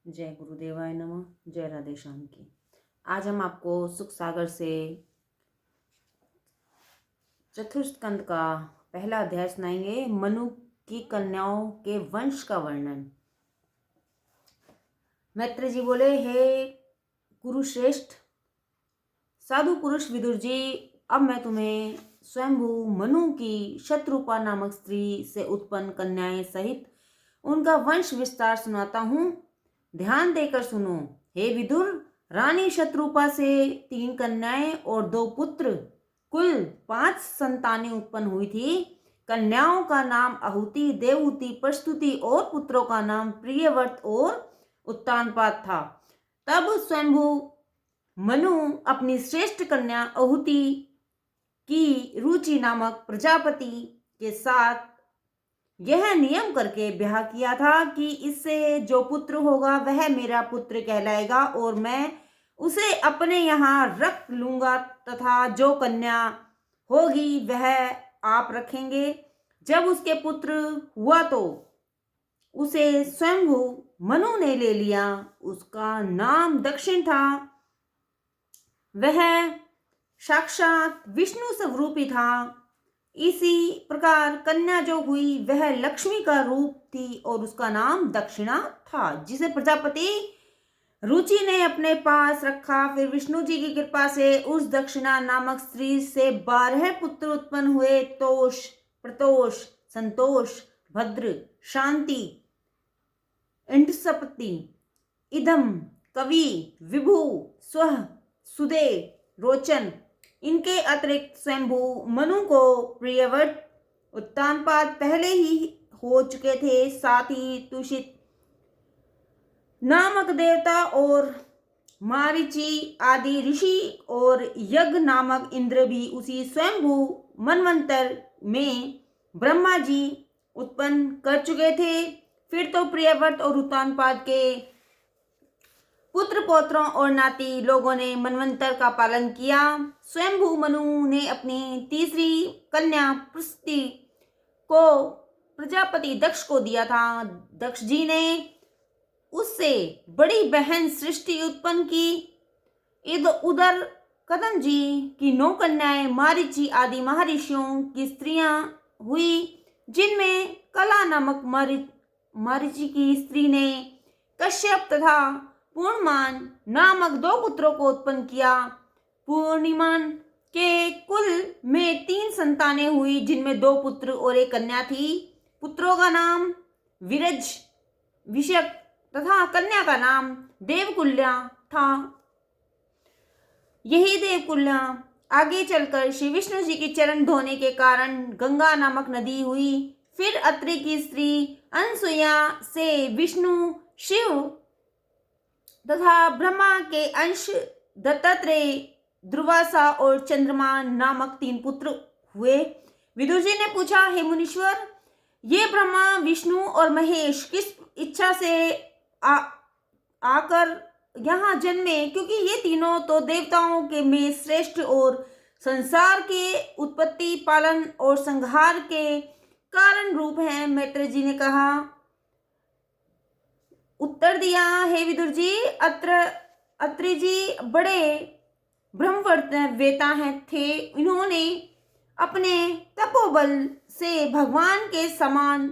जय गुरुदेवाय नमः। जय राधे श्याम की। आज हम आपको सुख सागर से चतुर्थ स्कंद का पहला अध्याय सुनाएंगे। मनु की कन्याओं के वंश का वर्णन। मैत्री जी बोले, हे कुरुश्रेष्ठ साधु पुरुष विदुर जी, अब मैं तुम्हें स्वयंभू मनु की शत्रुपा नामक स्त्री से उत्पन्न कन्याएं सहित उनका वंश विस्तार सुनाता हूँ। ध्यान देकर सुनो। हे विदुर, रानी शत्रुपा से 3 कन्याएं और 2 पुत्र, कुल 5 संतानें उत्पन्न हुई थी। कन्याओं का नाम आहुति, देवहूति, प्रस्तुति और पुत्रों का नाम प्रियव्रत और उत्तानपाद था। तब स्वयंभू मनु अपनी श्रेष्ठ कन्या आहुति की रुचि नामक प्रजापति के साथ यह नियम करके ब्याह किया था कि इससे जो पुत्र होगा वह मेरा पुत्र कहलाएगा और मैं उसे अपने यहाँ रख लूंगा तथा जो कन्या होगी वह आप रखेंगे। जब उसके पुत्र हुआ तो उसे स्वयंभू मनु ने ले लिया। उसका नाम दक्षिण था। वह साक्षात विष्णु स्वरूपी था। इसी प्रकार कन्या जो हुई वह लक्ष्मी का रूप थी और उसका नाम दक्षिणा था, जिसे प्रजापति रुचि ने अपने पास रखा। फिर विष्णु जी की कृपा से उस दक्षिणा नामक स्त्री से 12 पुत्र उत्पन्न हुए। तोष, प्रतोष, संतोष, भद्र, शांति, इंटसपति, इदम, कवि, विभु, स्व, सुदे, रोचन। इनके अतिरिक्त स्वयंभू मनु को प्रियव्रत, उत्तानपाद पहले ही हो चुके थे। साथ ही तुषित नामक देवता और मारीचि आदि ऋषि और यज्ञ नामक इंद्र भी उसी स्वयंभू मनवंतर में ब्रह्मा जी उत्पन्न कर चुके थे। फिर तो प्रियव्रत और उत्तानपाद के पुत्र पौत्रों और नाती लोगों ने मनवंतर का पालन किया। स्वयंभू मनु ने अपनी तीसरी कन्या प्रस्तुति को प्रजापति दक्ष को दिया था। दक्ष जी ने उससे बड़ी बहन सृष्टि उत्पन्न की। इधर उधर कदम जी की 9 कन्याएं मारीचि आदि महर्षियों की स्त्रियां हुई, जिनमें कला नामक मारीचि की स्त्री ने कश्यप तथा पूर्णमान नामक 2 पुत्रों को उत्पन्न किया। पूर्णिमान के कुल में 3 संतानें हुई, जिनमें 2 पुत्र और 1 कन्या थी। पुत्रों का नाम विरज, विशक तथा कन्या का नाम देवकुल्या था। यही देवकुल्या आगे चलकर श्री विष्णु जी की चरण धोने के कारण गंगा नामक नदी हुई। फिर अत्रि की स्त्री अनसुया से विष्णु, शिव तथा ब्रह्मा के अंश दत्तात्रेय, दुर्वासा और चंद्रमा नामक 3 पुत्र हुए। विदुर जी ने पूछा, हे मुनीश्वर, ये ब्रह्मा, विष्णु और महेश किस इच्छा से आकर यहाँ जन्मे? क्योंकि ये तीनों तो देवताओं के में श्रेष्ठ और संसार के उत्पत्ति, पालन और संहार के कारण रूप हैं। मैत्रेय जी ने कहा, उत्तर दिया, हे विदुर जी, अत्रि जी बड़े ब्रह्मवेता थे। इन्होंने अपने तपोबल से भगवान के समान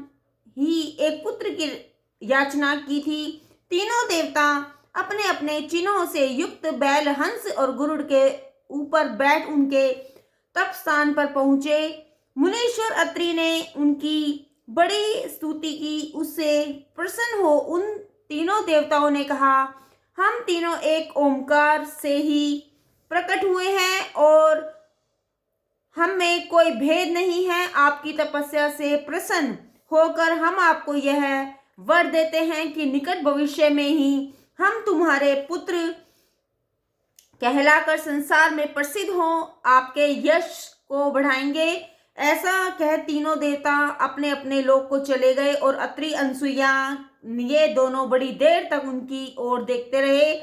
ही एक पुत्र की याचना की थी। तीनों देवता अपने अपने चिन्हों से युक्त बैल, हंस और गरुड़ के ऊपर बैठ उनके तप स्थान पर पहुंचे। मुनीश्वर अत्रि ने उनकी बड़ी स्तुति की। उससे प्रसन्न हो उन तीनों देवताओं ने कहा, हम तीनों एक ओमकार से ही प्रकट हुए हैं और हम में कोई भेद नहीं है। आपकी तपस्या से प्रसन्न होकर हम आपको यह वर देते हैं कि निकट भविष्य में ही हम तुम्हारे पुत्र कहलाकर संसार में प्रसिद्ध हों, आपके यश को बढ़ाएंगे। ऐसा कह तीनों देवता अपने अपने लोक को चले गए और अत्रि, अनसुईया ये दोनों बड़ी देर तक उनकी ओर देखते रहे।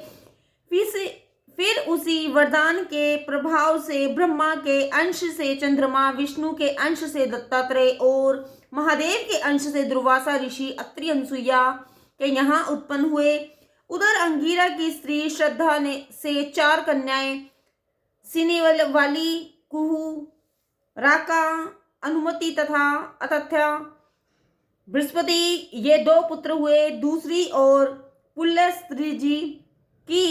फिर उसी वरदान के प्रभाव से ब्रह्मा के अंश से चंद्रमा, विष्णु के अंश से दत्तात्रेय और महादेव के अंश से दुर्वासा ऋषि अत्रि, अनसुईया के यहाँ उत्पन्न हुए। उधर अंगिरा की स्त्री श्रद्धा ने से 4 कन्याएं सिनेवाली, कुहू, राका, अनुमति तथा अतथ्या बृहस्पति ये 2 पुत्र हुए। दूसरी ओर पुलस्त्री जी की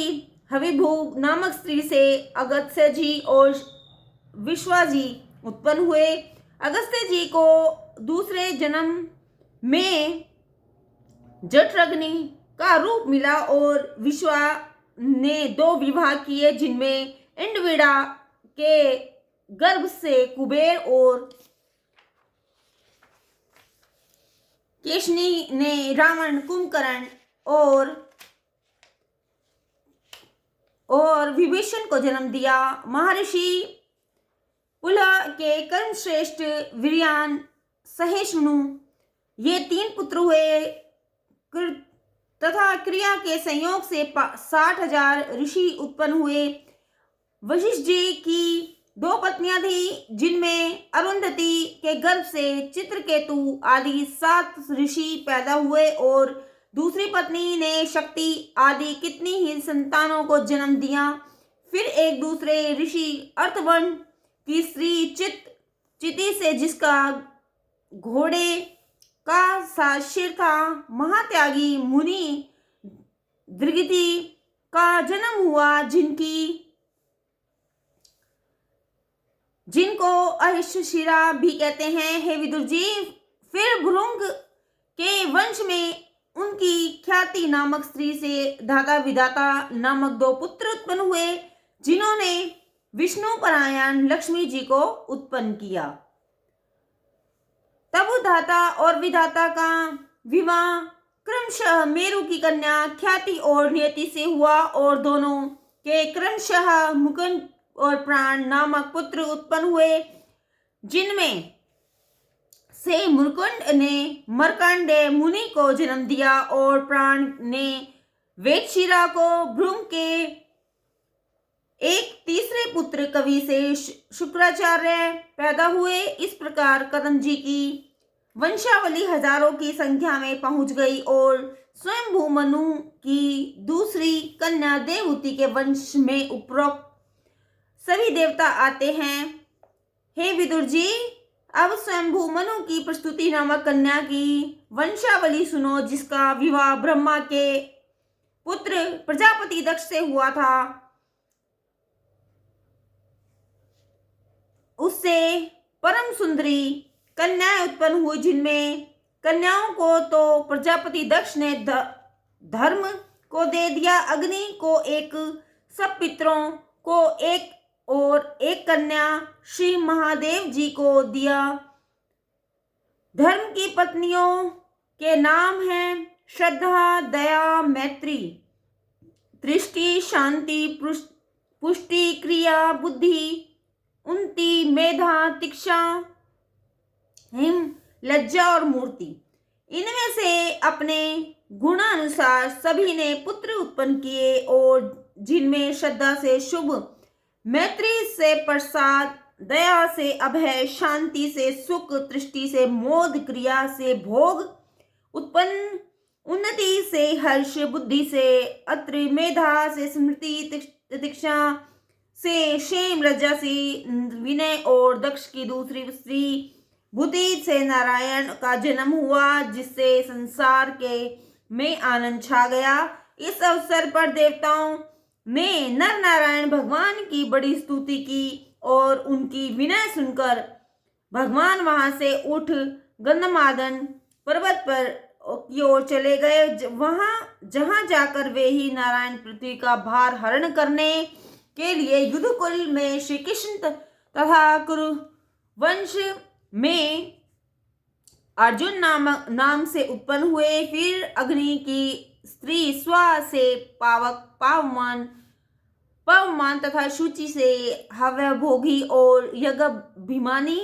हविभू नामक स्त्री से अगस्त्य जी और विश्वा जी उत्पन्न हुए। अगस्त्य जी को दूसरे जन्म में जठरग्नि का रूप मिला और विश्वा ने 2 विवाह किए, जिनमें इंद्रवीड़ा के गर्भ से कुबेर और केशनी ने रावण, कुंभकर्ण और विभीषण को जन्म दिया। महर्षि पुलह के कर्मश्रेष्ठ वीर्यान, सहिष्णु ये 3 पुत्र हुए तथा क्रिया के संयोग से 60,000 ऋषि उत्पन्न हुए। वशिष्ठ जी की 2 पत्नियां थी, जिनमें अरुंधति के गर्भ से चित्रकेतु आदि 7 ऋषि पैदा हुए और दूसरी पत्नी ने शक्ति आदि कितनी ही संतानों को जन्म दिया। फिर एक दूसरे ऋषि अर्थवर्ण की स्त्री चिति से, जिसका घोड़े का सा सिर था, महात्यागी मुनि दृगति का जन्म हुआ, जिनको अहिष्शिरा भी कहते हैं। हे विदुर जी, फिर भृंग के वंश में उनकी ख्याति नामक स्त्री से धाता विधाता नामक 2 पुत्र उत्पन्न हुए, जिन्होंने विष्णु परायण लक्ष्मी जी को उत्पन्न किया। तब धाता और विधाता का विवाह क्रमशः मेरु की कन्या ख्याति और नियति से हुआ और दोनों के क्रमशः मुकुंद और प्राण नामक पुत्र उत्पन्न हुए, जिनमें से मुकुंद ने मार्कंडेय मुनि को जन्म दिया और प्राण ने वेदशिरा को। भृंग के एक तीसरे पुत्र कवि से शुक्राचार्य पैदा हुए। इस प्रकार कदम जी की वंशावली हजारों की संख्या में पहुंच गई और स्वयंभू मनु की दूसरी कन्या देवहूति के वंश में उपरोक्त सभी देवता आते हैं। हे विदुर जी, अब स्वयंभू मनु की प्रस्तुति नामक कन्या की वंशावली सुनो, जिसका विवाह ब्रह्मा के पुत्र प्रजापति दक्ष से हुआ था। उससे परम सुंदरी कन्याएं उत्पन्न हुई, जिनमें कन्याओं को तो प्रजापति दक्ष ने धर्म को दे दिया, अग्नि को एक, सब पितरों को एक और एक कन्या श्री महादेव जी को दिया। धर्म की पत्नियों के नाम हैं श्रद्धा, दया, मैत्री, दृष्टि, शांति, पुष्टि, क्रिया, बुद्धि, उन्नति, मेधा, तिक्षा, हिम, लज्जा और मूर्ति। इनमें से अपने गुणानुसार सभी ने पुत्र उत्पन्न किए और जिनमें श्रद्धा से शुभ, मैत्री से प्रसाद, दया से अभय, शांति से सुख, दृष्टि से मोद, क्रिया से भोग उत्पन्न, उन्नति से हर्ष, बुद्धि से अत्र, मेधा से स्मृति, तितिक्षा से क्षेम, लज्जा से विनय और दक्ष की दूसरी स्त्री बुद्धि से नारायण का जन्म हुआ, जिससे संसार के में आनंद छा गया। इस अवसर पर देवताओं ने नर नारायण भगवान की बड़ी स्तुति की और उनकी विनय सुनकर भगवान वहां से उठ गंधमादन पर्वत पर की ओर चले गए। वहां जहां जाकर वे ही नारायण पृथ्वी का भार हरण करने के लिए युद्धकुल में श्री कृष्ण तथा कुरु वंश में अर्जुन नाम से उत्पन्न हुए। फिर अग्नि की स्त्री स्वा से पवमान तथा शुचि से हव्य भोगी और यज्ञभिमानी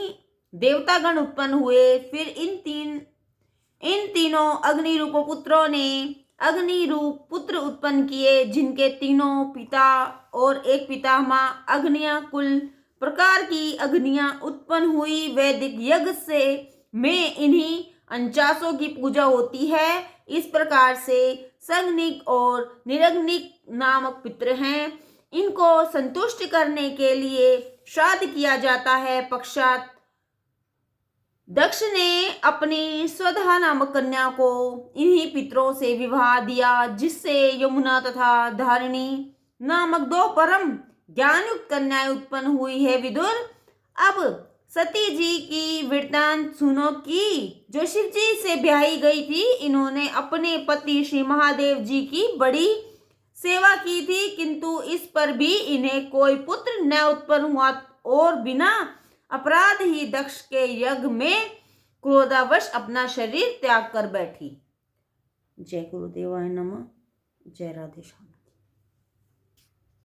देवतागण उत्पन्न हुए। फिर इन तीनों अग्नि रूप पुत्रों ने अग्नि रूप पुत्र उत्पन्न किए, जिनके तीनों पिता और एक पितामह अग्नियां कुल प्रकार की अग्नियां उत्पन्न हुई। वैदिक यज्ञ से में इन्हीं 49 की पूजा होती है। इस प्रकार से संगनिक और निरग्निक नामक पितृ हैं। इनको संतुष्ट करने के लिए श्राद्ध किया जाता है। पश्चात दक्ष ने अपनी स्वधा नामक कन्या को इन्हीं पितरों से विवाह दिया, जिससे यमुना तथा धारिणी नामक दो परम ज्ञानयुक्त कन्याएं उत्पन्न हुई है। विदुर, अब सती जी की वृत्तांत सुनो कि जो शिव जी से ब्याही गई थी, इन्होंने अपने पति श्री महादेव जी की बड़ी सेवा की थी, किंतु इस पर भी इन्हें कोई पुत्र न उत्पन्न हुआ और बिना अपराध ही दक्ष के यज्ञ में क्रोधावश अपना शरीर त्याग कर बैठी। जय गुरुदेवाय नमः। जय राधे श्याम।